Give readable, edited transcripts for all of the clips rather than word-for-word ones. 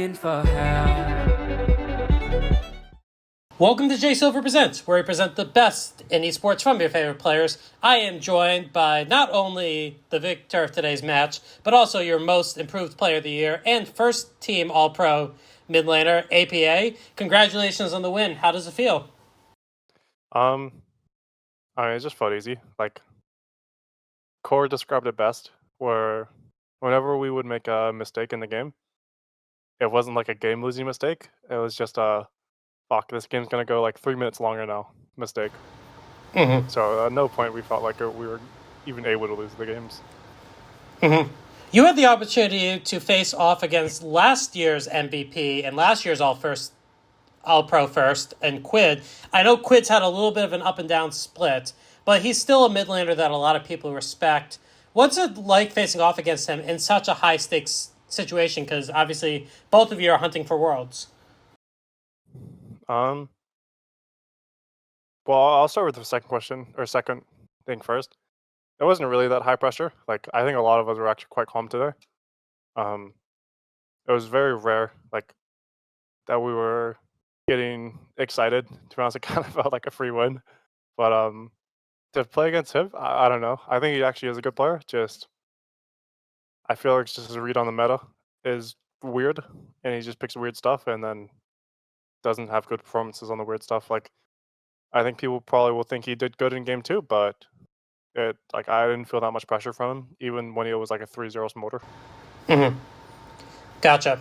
For help. Welcome to J Silver Presents, where we present the best in esports from your favorite players. I am joined by not only the victor of today's match, but also your most improved player of the year and first team All-Pro mid laner, APA. Congratulations on the win. How does it feel? I mean, it just felt easy. Like, Core described it best, where whenever we would make a mistake in the game, it wasn't like a game-losing mistake. It was just fuck, this game's gonna go like 3 minutes longer now mistake. Mm-hmm. So at no point we felt like we were even able to lose the games. Mm-hmm. You had the opportunity to face off against last year's MVP and last year's All-Pro first, and Quid. I know Quid's had a little bit of an up and down split, but he's still a mid laner that a lot of people respect. What's it like facing off against him in such a high-stakes situation? Because obviously both of you are hunting for worlds. Well, I'll start with the second thing first. It wasn't really that high pressure. Like, I think a lot of us were actually quite calm today. It was very rare, like, that we were getting excited. To be honest, it kind of felt like a free win. But to play against him, I don't know. I think he actually is a good player. I feel like just his read on the meta is weird, and he just picks weird stuff and then doesn't have good performances on the weird stuff. Like, I think people probably will think he did good in game 2, but I didn't feel that much pressure from him, even when he was like a 3-0 smoter. Mm-hmm. Gotcha.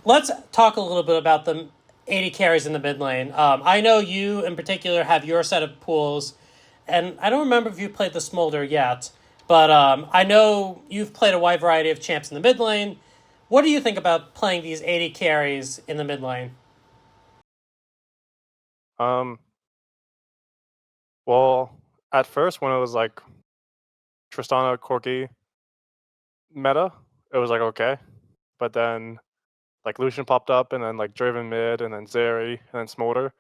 Let's talk a little bit about the 80 carries in the mid lane. I know you in particular have your set of pools, and I don't remember if you played the Smolder yet, but I know you've played a wide variety of champs in the mid lane. What do you think about playing these 80 carries in the mid lane? Well, at first when it was like Tristana, Corki meta, it was like okay, but then like Lucian popped up, and then like Draven mid, and then Zeri, and then Smolder,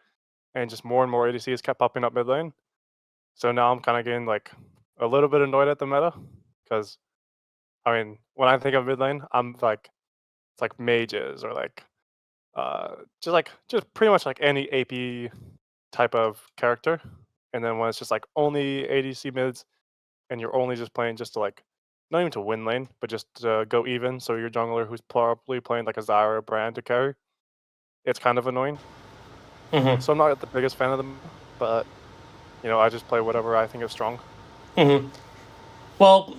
and just more and more ADCs kept popping up mid lane. So now I'm kind of getting like a little bit annoyed at the meta, because I mean, when I think of mid lane, I'm like, it's like mages or like just pretty much like any AP type of character. And then when it's just like only ADC mids, and you're only just playing just to like, not even to win lane, but just to go even, so your jungler who's probably playing like a Zyra or Brand to carry, it's kind of annoying. Mm-hmm. So I'm not the biggest fan of them, but I just play whatever I think is strong. Mm-hmm. Well,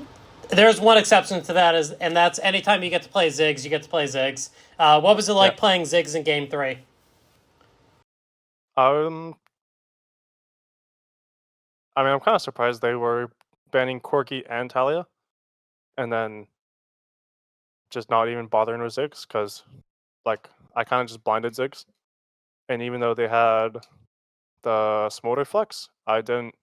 there's one exception to that, and that's anytime you get to play Ziggs, you get to play Ziggs. What was it like playing Ziggs in Game 3? I mean, I'm kind of surprised they were banning Corki and Talia, and then just not even bothering with Ziggs, because like I kind of just blinded Ziggs, and even though they had the Smolder flex, they didn't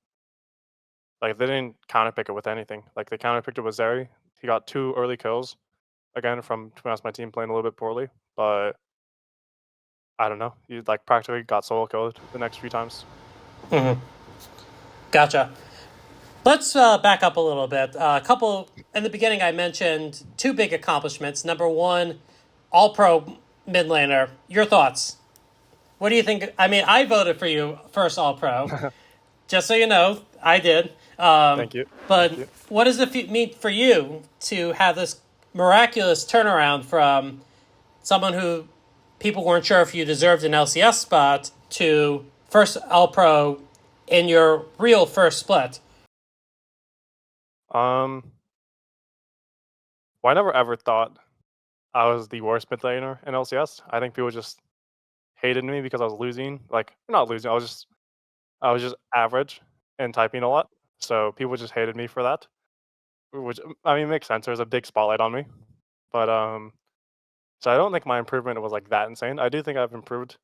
counterpick it with anything. Like, they counterpicked it with Zeri. He got 2 early kills, again from, to be honest, my team playing a little bit poorly, but I don't know. He like practically got solo killed the next few times. Mm-hmm. Gotcha. Let's back up a little bit. In the beginning, I mentioned 2 big accomplishments. Number 1, All-Pro mid laner. Your thoughts? What do you think? I mean, I voted for you first All-Pro. Just so you know, I did. Thank you. But Thank you. What does it mean for you to have this miraculous turnaround from someone who people weren't sure if you deserved an LCS spot to first All-Pro in your real first split? Well, I never ever thought I was the worst mid laner in LCS. I think people just hated me because I was losing. Like, not losing, I was just average and typing a lot. So people just hated me for that, which, I mean, makes sense. There's a big spotlight on me. But so I don't think my improvement was like that insane. I do think I've improved,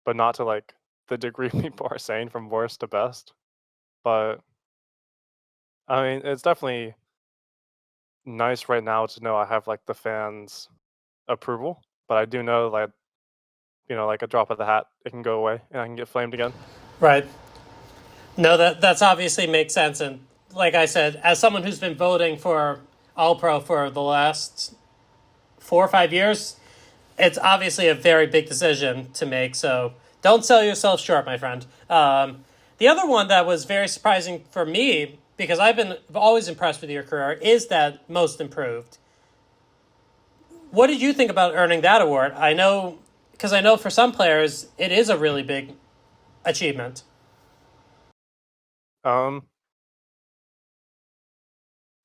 but not to like the degree people are saying from worst to best. But I mean, it's definitely nice right now to know I have like the fans' approval. But I do know that, like a drop of the hat, it can go away and I can get flamed again. Right. No, that's obviously makes sense. And like I said, as someone who's been voting for All-Pro for the last 4 or 5 years, it's obviously a very big decision to make. So don't sell yourself short, my friend. The other one that was very surprising for me, because I've been always impressed with your career, is that most improved. What did you think about earning that award? I know, because I know for some players it is a really big achievement. Um,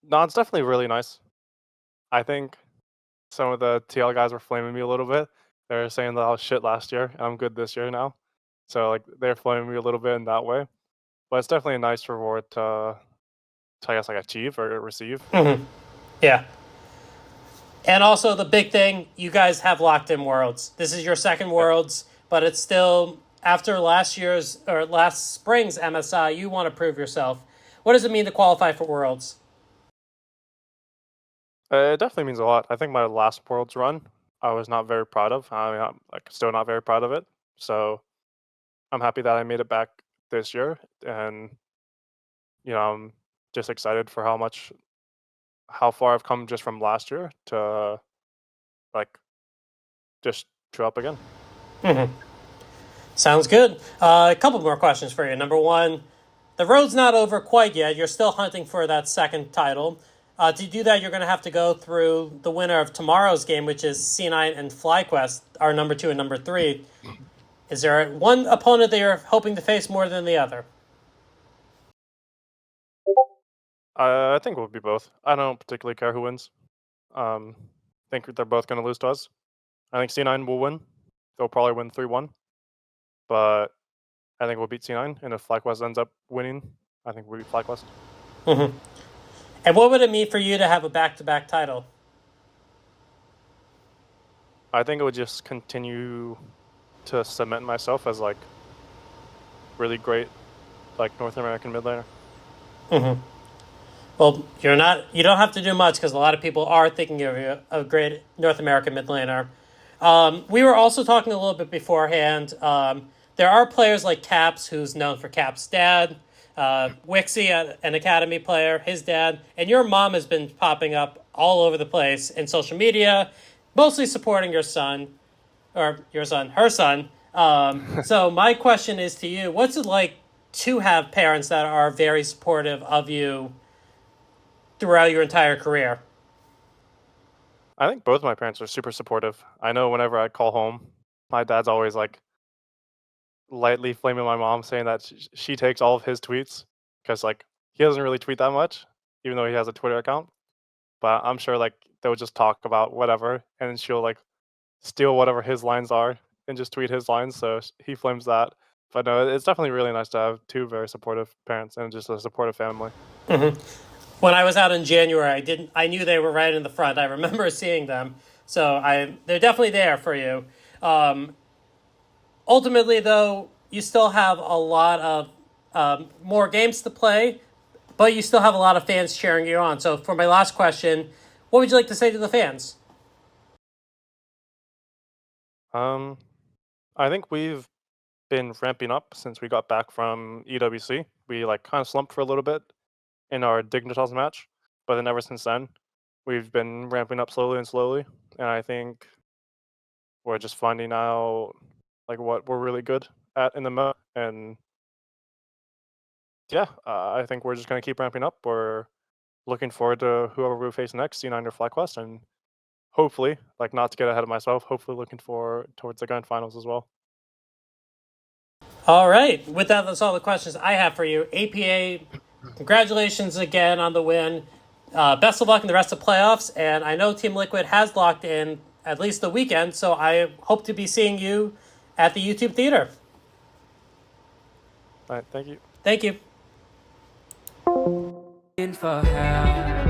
no, it's definitely really nice. I think some of the TL guys were flaming me a little bit. They were saying that I was shit last year. I'm good this year now. So like they're flaming me a little bit in that way. But it's definitely a nice reward to I guess like achieve or receive. Yeah. And also the big thing, you guys have locked in Worlds. This is your second Yeah. Worlds, but it's still after last year's or last spring's MSI. You want to prove yourself. What does it mean to qualify for Worlds? It definitely means a lot. I think my last Worlds run, I was not very proud of. I mean, I'm like still not very proud of it. So I'm happy that I made it back this year, and I'm just excited for how far I've come just from last year to like just show up again. Sounds good. A couple more questions for you. Number one, the road's not over quite yet. You're still hunting for that second title. To do that, you're going to have to go through the winner of tomorrow's game, which is C9 and FlyQuest, our number 2 and number 3. Is there one opponent that you're hoping to face more than the other? I think it would be both. I don't particularly care who wins. I think they're both going to lose to us. I think C9 will win. They'll probably win 3-1, but I think we'll beat C9. And if FlyQuest ends up winning, I think we'll beat FlyQuest. And what would it mean for you to have a back-to-back title? I think it would just continue to cement myself as like really great like North American mid laner. Well, you don't have to do much because a lot of people are thinking of you a great North American mid laner. We were also talking a little bit beforehand. There are players like Caps, who's known for Caps' dad, Wixie, an academy player, his dad, and your mom has been popping up all over the place in social media, mostly supporting your son, or her son. So my question is to you: what's it like to have parents that are very supportive of you throughout your entire career? I think both my parents are super supportive. I know whenever I call home, my dad's always like lightly flaming my mom, saying that she takes all of his tweets because like he doesn't really tweet that much, even though he has a Twitter account. But I'm sure like they'll just talk about whatever, and then she'll like steal whatever his lines are and just tweet his lines. So he flames that. But no, it's definitely really nice to have two very supportive parents and just a supportive family. When I was out in January, I knew they were right in the front. I remember seeing them, so they're definitely there for you. Ultimately, though, you still have a lot of more games to play, but you still have a lot of fans cheering you on. So, for my last question, what would you like to say to the fans? Um, I think we've been ramping up since we got back from EWC. We like kind of slumped for a little bit in our Dignitas match, but then ever since then, we've been ramping up slowly and slowly. And I think we're just finding out like what we're really good at in the meta. And yeah, I think we're just gonna keep ramping up. We're looking forward to whoever we face next, C9 or FlyQuest, and hopefully, like not to get ahead of myself, hopefully looking towards the grand finals as well. All right. With that, that's all the questions I have for you. APA, congratulations again on the win. Best of luck in the rest of the playoffs. And I know Team Liquid has locked in at least the weekend, so I hope to be seeing you at the YouTube Theater. All right, thank you. Thank you. For help.